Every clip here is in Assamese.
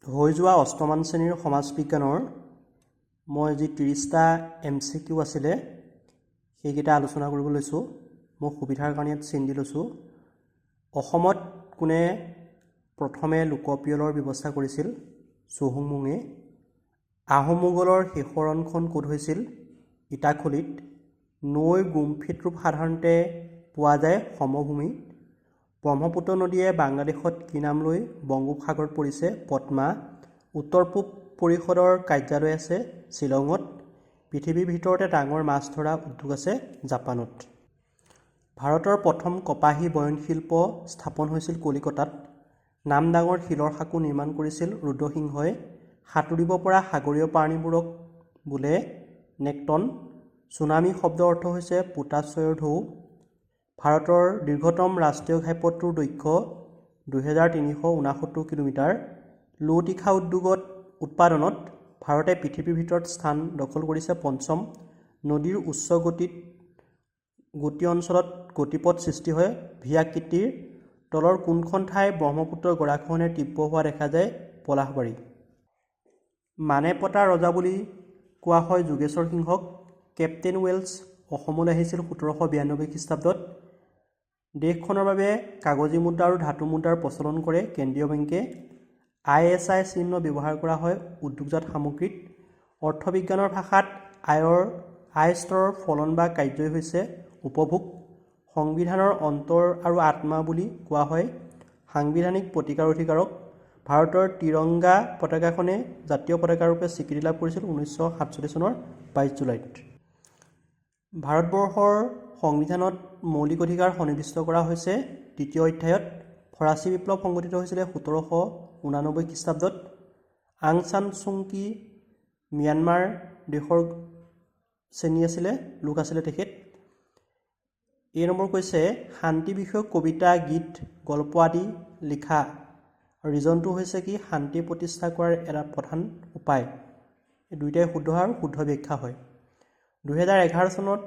হৈ যোৱা অষ্টমমান শ্ৰেণীৰ সমাজ বিজ্ঞানৰ মই যি 30টা MCQ আছিলে সেইকেইটা আলোচনা কৰিব লৈছোঁ। মই সুবিধাৰ কাৰণে ইয়াত চিন দি লৈছোঁ। অসমত কোনে প্ৰথমে লোকপিয়লৰ ব্যৱস্থা কৰিছিল? চুহুংমুঙে। আহোম মোগলৰ শেষৰণখন ক'ত হৈছিল? ইটাখুলিত। নৈ গুমফিত ৰূপ সাধাৰণতে পোৱা যায় সমভূমিত। ব্ৰহ্মপুত্ৰ নদীয়ে বাংলাদেশত কি নাম লৈ বংগোপসাগৰত পৰিছে? পদ্মা। উত্তৰ পূব পৰিষদৰ কাৰ্যালয় আছে শ্বিলঙত। পৃথিৱীৰ ভিতৰতে ডাঙৰ মাছ ধৰা উদ্যোগ আছে জাপানত। ভাৰতৰ প্ৰথম কপাহী বয়নশিল্প স্থাপন হৈছিল কলিকতাত। নাম ডাঙৰ শিলৰ সাঁকো নিৰ্মাণ কৰিছিল ৰুদ্ৰসিংহই। সাঁতুৰিব পৰা সাগৰীয় প্ৰাণীবোৰক বোলে নেক্টন। চুনামি শব্দৰ অৰ্থ হৈছে পোতাশ্ৰয়ৰ ঢৌ। ভাৰতৰ দীৰ্ঘতম ৰাষ্ট্ৰীয় ঘাইপথটোৰ দৈৰ্ঘ্য 2369 কিলোমিটাৰ। লো তীখা উৎপাদনত ভাৰতে পৃথিৱীৰ ভিতৰত স্থান দখল কৰিছে পঞ্চম। নদীৰ উচ্চ গতি অঞ্চলত গতিপথ সৃষ্টি হয় ভি আকৃতিৰ। তলৰ কোনখন ঠাই ব্ৰহ্মপুত্ৰৰ গৰাখহনীয়া তীব্ৰ হোৱা দেখা যায়? পলাশবাৰী। মানে পতা ৰজা বুলি কোৱা হয় যোগেশ্বৰ সিংহক। কেপ্টেইন ৱেলছ অসমলৈ আহিছিল 1792 খ্ৰীষ্টাব্দত। দেশখনৰ বাবে কাগজী মুদ্ৰা আৰু ধাতু মুদ্ৰাৰ প্ৰচলন কৰে কেন্দ্ৰীয় বেংকে। ISI চিহ্ন ব্যৱহাৰ কৰা হয় উদ্যোগজাত সামগ্ৰীত। অৰ্থবিজ্ঞানৰ ভাষাত আয় স্তৰৰ ফলন বা কাৰ্যই হৈছে উপভোগ। সংবিধানৰ অন্তৰ আৰু আত্মা বুলি কোৱা হয় সাংবিধানিক প্ৰতিকাৰ অধিকাৰক। ভাৰতৰ ত্ৰিৰংগা পতাকাখনে জাতীয় পতাকাৰূপে স্বীকৃতি লাভ কৰিছিল 1947 চনৰ 22 জুলাইত। ভাৰতবৰ্ষৰ সংবিধানত মৌলিক অধিকাৰ সন্নিৱিষ্ট কৰা হৈছে 3য় অধ্যায়ত। ফৰাচী বিপ্লৱ সংঘটিত হৈছিলে 1789 খ্ৰীষ্টাব্দত। আং চান চুংকি ম্যানমাৰ দেশৰ লোক আছিলে তেখেত। এই নম্বৰ কৈছে শান্তি বিষয়ক কবিতা, গীত, গল্প আদি লিখা। ৰিজনটো হৈছে কি? শান্তি প্ৰতিষ্ঠা কৰাৰ এটা প্ৰধান উপায়। এই দুইটাই শুদ্ধ আৰু শুদ্ধ ব্যাখ্যা হয়। 2011 চনত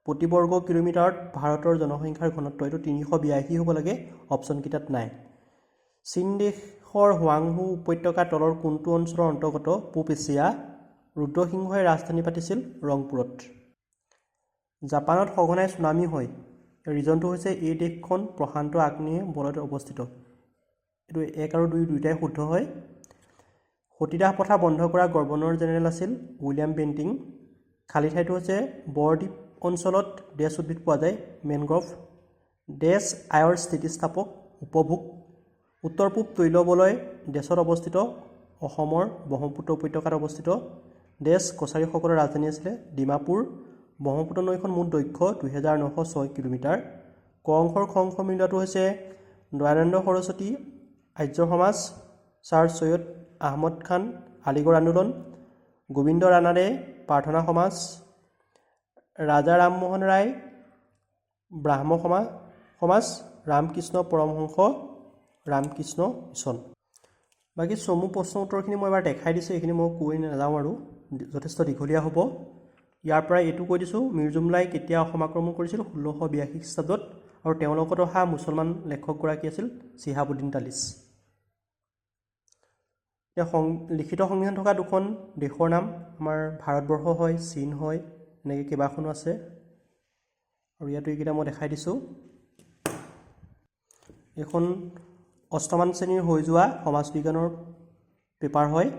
প্ৰতি বৰ্গ কিলোমিটাৰত ভাৰতৰ জনসংখ্যাৰ ঘনত্ব এইটো 382 হ'ব লাগে, অপশ্যনকেইটাত নাই। চীন দেশৰ হুৱাংহো উপত্যকাৰ তলৰ কোনটো অঞ্চলৰ অন্তৰ্গত? পূব এছিয়া। ৰুদ্ৰসিংহই ৰাজধানী পাতিছিল ৰংপুৰত। জাপানত সঘনাই চুনামি হয়। ৰিজনটো হৈছে এই দেশখন প্ৰশান্ত আগ্নেয় বলয়ত অৱস্থিত। এইটো 1 আৰু 2 দুয়োটাই শুদ্ধ হয়। সতীদাহ প্ৰথা বন্ধ কৰা গভৰ্ণৰ জেনেৰেল আছিল উইলিয়াম বেণ্টিং। খালী ঠাইটো হৈছে বৰদ্বীপ অঞ্চলত ডেছ উদ্ভিদ পোৱা যায় মেনগ্ৰ'ভ। ডেছ আয়ৰ স্থিতিস্থাপক উপভোগ। উত্তৰ পূব তৈল বলয় ডেছত অৱস্থিত? অসমৰ ব্ৰহ্মপুত্ৰ উপত্যকাত অৱস্থিত। ডেছ কছাৰীসকলৰ ৰাজধানী আছিলে ডিমাপুৰ। ব্ৰহ্মপুত্ৰ নৈখন মুঠ দৈৰ্ঘ্য 2906 কিলোমিটাৰ। ক অংশৰ খ অংশ মিলোৱাটো হৈছে দয়ানন্দ সৰস্বতী আৰ্য সমাজ, ছাৰ সৈয়দ আহমদ খান আলিগড় আন্দোলন, গোবিন্দ ৰানাডে প্ৰাৰ্থনা সমাজ, ৰাজা ৰামমোহন ৰায় ব্ৰাহ্ম সমাজ, ৰামকৃষ্ণ পৰমহংস ৰামকৃষ্ণ মিছন। বাকী চমু প্ৰশ্ন উত্তৰখিনি মই এবাৰ দেখাই দিছোঁ, এইখিনি মই কৈ নাযাওঁ আৰু যথেষ্ট দীঘলীয়া হ'ব। ইয়াৰ পৰা এইটো কৈ দিছোঁ মীৰ জুমলাই কেতিয়া অসম আক্ৰমণ কৰিছিল? 1682 খ্ৰীষ্টাব্দত। আৰু তেওঁৰ লগত অহা মুছলমান লেখকগৰাকী আছিল চিহাবুদ্দিন তালিচ। লিখিত সংবিধান থকা দুখন দেশৰ নাম আমাৰ ভাৰতবৰ্ষ হয়, চীন হয়, এনেকৈ কেইবাখনো আছে আৰু ইয়াতো এইকেইটা মই দেখাই দিছোঁ। এইখন অষ্টমমান শ্ৰেণীৰ হৈ যোৱা সমাজ বিজ্ঞানৰ পেপাৰ হয়।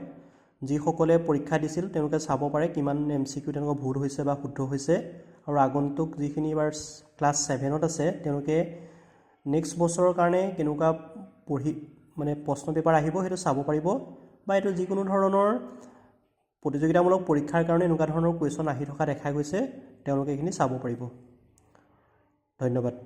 যিসকলে পৰীক্ষা দিছিল তেওঁলোকে চাব পাৰে কিমান MCQ তেওঁলোকৰ ভুল হৈছে বা শুদ্ধ হৈছে। আৰু আগন্তুক যিখিনি এইবাৰ ক্লাছ 7ত আছে তেওঁলোকে নেক্সট বছৰৰ কাৰণে কেনেকুৱা প্ৰশ্ন পেপাৰ আহিব সেইটো চাব পাৰিব, বা এইটো যিকোনো ধৰণৰ প্ৰতিযোগিতামূলক পৰীক্ষাৰ কাৰণে এনেকুৱা ধৰণৰ কুৱেশ্যন আহি থকা দেখা গৈছে, তেওঁলোকে এইখিনি চাব পাৰিব। ধন্যবাদ।